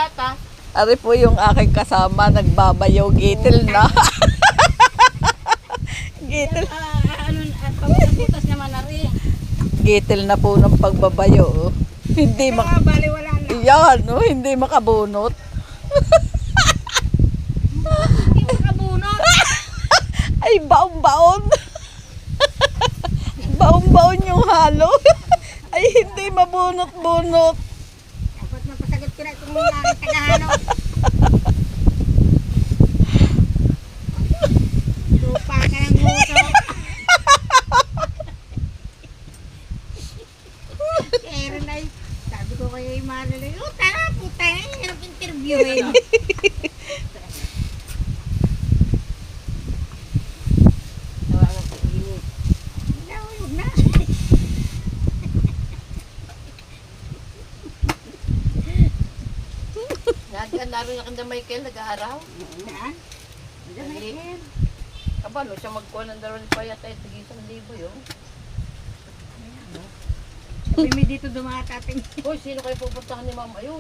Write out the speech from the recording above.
gata. Ari po yung aking kasama, nagbabayaw, gitil na. Gitil. Pagkabutas naman na rin. Gitil na po ng pagbabayo. Oh. Hindi Bali wala na. Yan, oh, hindi makabunot. Hindi makabunot. Ay, baon-baon. Baon-baon yung halo. Ay, hindi mabunot-bunot. Dapat mapasagot ko na itong mga tagahanap. Lupa ka ng muso. Pero na sabi ko kay Marilyn, oh tara puta na, hirap interviewin. Tawagan ko init. Huwag na. Naroon na kanda Michael, nag-aaraw. Saan? Michael. Aba, no, siya magkuha ng dalawang payat ay tigil 1,000 yun. Sabi mo dito dumatating. Hoy, sino kayo pupuntahan ni Mama? Ayun.